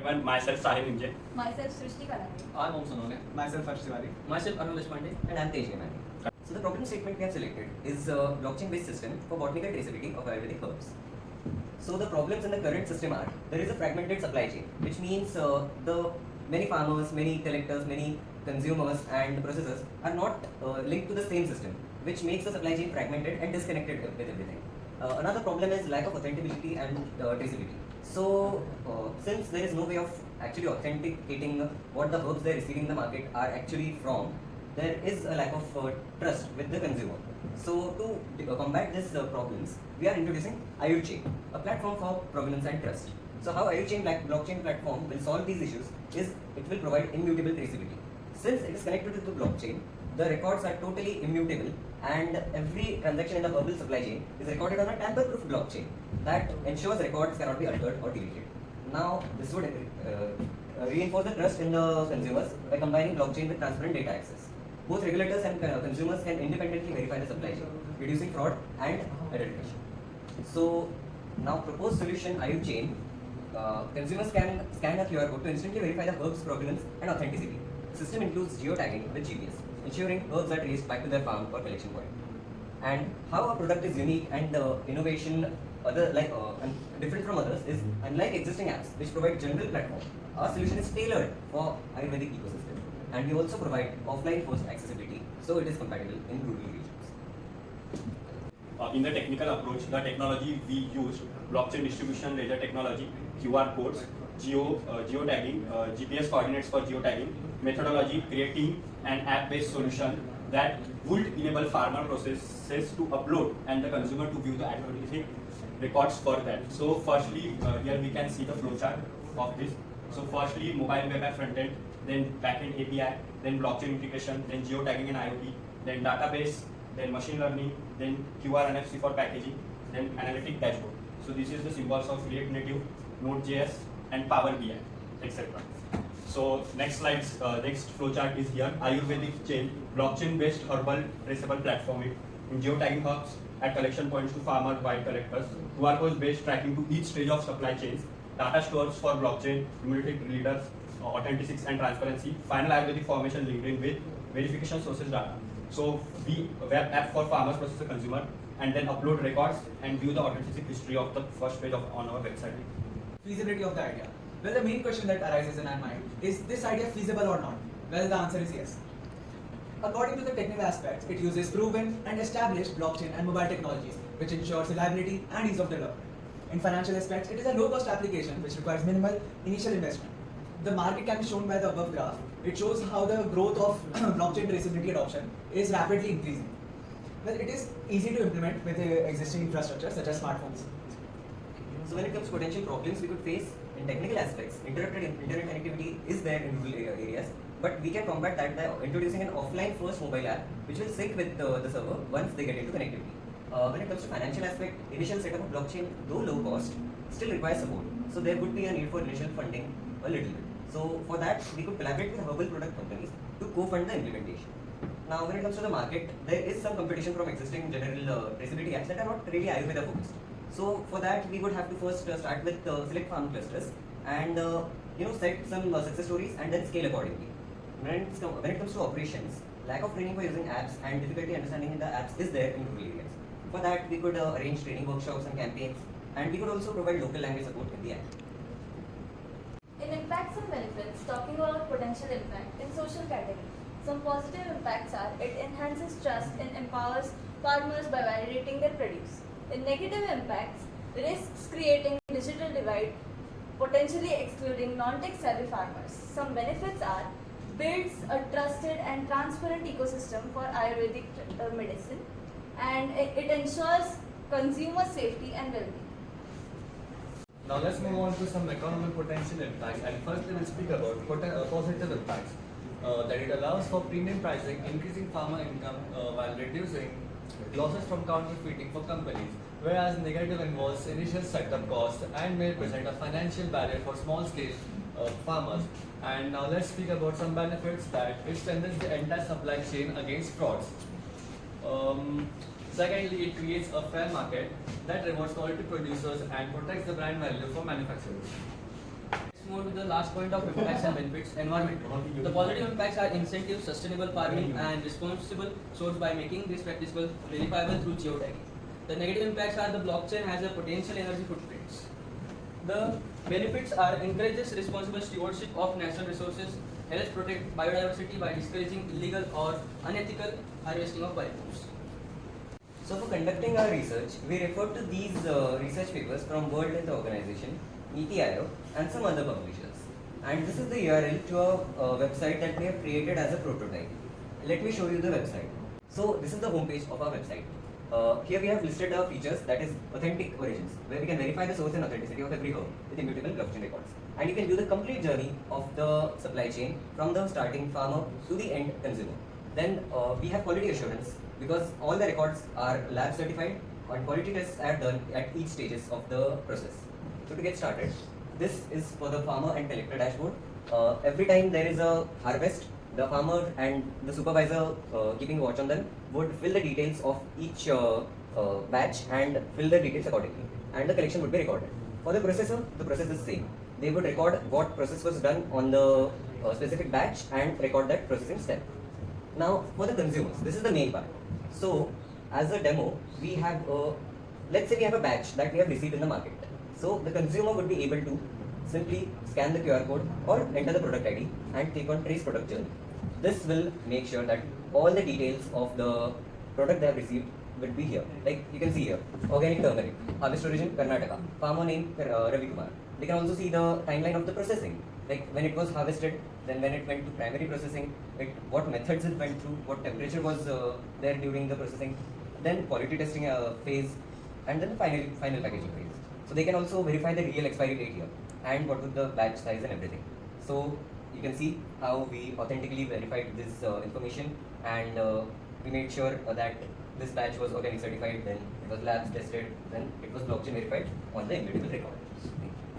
everyone, myself Sahil Inje. Myself Srishti Kalani. I'm Om Sonone. Myself Harsh Tiwari. Myself Arun Deshpande. And I'm Tej Gimani. So the problem statement we have selected is a blockchain-based system for botanical traceability of Ayurvedic herbs. So the problems in the current system are, there is a fragmented supply chain, which means the many farmers, many collectors, many consumers and processors are not linked to the same system, which makes the supply chain fragmented and disconnected with everything. Another problem is lack of authenticity and traceability. So since there is no way of actually authenticating what the herbs they are receiving in the market are actually from, there is a lack of trust with the consumer. So to combat these problems, we are introducing IoChain, a platform for provenance and trust. So how IoChain blockchain platform will solve these issues is it will provide immutable traceability. Since it is connected to the blockchain, the records are totally immutable and every transaction in the herbal supply chain is recorded on a tamper-proof blockchain that ensures records cannot be altered or deleted. Now, this would reinforce the trust in the consumers by combining blockchain with transparent data access. Both regulators and consumers can independently verify the supply chain, reducing fraud and adulteration. So, now proposed solution IoChain, consumers can scan a QR code to instantly verify the herb's provenance and authenticity. The system includes geotagging with GPS, ensuring herbs are traced back to their farm or collection point. And how a product is unique and innovation different from others is, unlike existing apps which provide general platform, our solution is tailored for Ayurvedic ecosystem. And we also provide offline first accessibility, so it is compatible in rural regions. In the technical approach, the technology we used, blockchain distribution ledger technology, QR codes, geotagging, GPS coordinates for geotagging, methodology, creating an app-based solution that would enable farmer processes to upload and the consumer to view the Ayurvedic records for that. So firstly, here we can see the flowchart of this. So firstly, mobile web app front end, then backend API, then blockchain integration, then geotagging and IoT, then database, then machine learning, then QR NFC for packaging, then analytic dashboard. So this is the symbols of React Native, Node.js, and Power BI, etc. So next slides, next flowchart is here. Ayurvedic chain, blockchain-based herbal traceable platform in geotagging hubs at collection points to farmers, wild collectors. QR code-based tracking to each stage of supply chains. Data stores for blockchain, immunity leaders, authenticity and transparency. Final Ayurvedic formation linked in with verification sources data. So we web app for farmers, processor, consumer, and then upload records and view the authenticity history of the first page on our website. Feasibility of the idea. Well, the main question that arises in our mind is this idea feasible or not? Well, the answer is yes. According to the technical aspects, it uses proven and established blockchain and mobile technologies, which ensures reliability and ease of development. In financial aspects, it is a low-cost application which requires minimal initial investment. The market can be shown by the above graph. It shows how the growth of blockchain traceability adoption is rapidly increasing. Well, it is easy to implement with existing infrastructure such as smartphones. So when it comes to potential problems we could face in technical aspects, interrupted internet connectivity is there in rural areas, but we can combat that by introducing an offline first mobile app which will sync with the server once they get into connectivity. When it comes to financial aspect, initial setup of blockchain, though low cost, still requires support. So there would be a need for initial funding a little bit. So for that, we could collaborate with herbal product companies to co-fund the implementation. Now when it comes to the market, there is some competition from existing general traceability apps that are not really Ayurveda focused. So for that, we would have to first start with select farm clusters and set some success stories and then scale accordingly. When it comes to operations, lack of training for using apps and difficulty understanding the apps is there in rural areas. For that, we could arrange training workshops and campaigns, and we could also provide local language support in the app. In impacts and benefits, talking about potential impact in social category, some positive impacts are it enhances trust and empowers farmers by validating their produce. In negative impacts, risks creating digital divide, potentially excluding non-tech savvy farmers. Some benefits are builds a trusted and transparent ecosystem for Ayurvedic medicine, and it ensures consumer safety and well-being. Now let's move on to some economic potential impacts, and first we will speak about positive impacts. That it allows for premium pricing, increasing farmer income while reducing losses from counterfeiting for companies, whereas negative involves initial setup cost and may present a financial barrier for small-scale farmers. And now let's speak about some benefits that it strengthens the entire supply chain against frauds. Secondly, it creates a fair market that rewards quality producers and protects the brand value for manufacturers. move to the last point of impacts and benefits, environment. The positive impacts are incentives, sustainable farming, and responsible source by making this practicable, verifiable through geotagging. The negative impacts are the blockchain has a potential energy footprints. The benefits are encourages responsible stewardship of natural resources, helps protect biodiversity by discouraging illegal or unethical harvesting of biomass. So for conducting our research, we referred to these research papers from World Health Organization, NITI Aayog, and some other publishers. And this is the URL to a website that we have created as a prototype. Let me show you the website. So this is the homepage of our website. Here we have listed our features, that is authentic origins, where we can verify the source and authenticity of every herb with immutable blockchain records. And you can view the complete journey of the supply chain from the starting farmer to the end consumer. Then we have quality assurance because all the records are lab certified and quality tests are done at each stages of the process. So to get started, this is for the farmer and collector dashboard. Every time there is a harvest, the farmer and the supervisor keeping watch on them would fill the details of each batch and fill the details accordingly, and the collection would be recorded. For the processor, the process is same. They would record what process was done on the specific batch and record that processing step. Now for the consumers, this is the main part. So as a demo, we have let's say we have a batch that we have received in the market. So the consumer would be able to simply scan the QR code or enter the product ID and click on trace product journey. This will make sure that all the details of the product they have received will be here. Like you can see here, organic turmeric, harvest origin Karnataka, farmer name Ravi Kumar. They can also see the timeline of the processing, like when it was harvested, then when it went to primary processing, what methods it went through, what temperature was there during the processing, then quality testing phase, and then final packaging phase. So they can also verify the real expiry date here and what was the batch size and everything. So you can see how we authentically verified this information, and we made sure that this batch was organic certified, then it was labs tested, then it was blockchain verified on the immutable record. Thank you.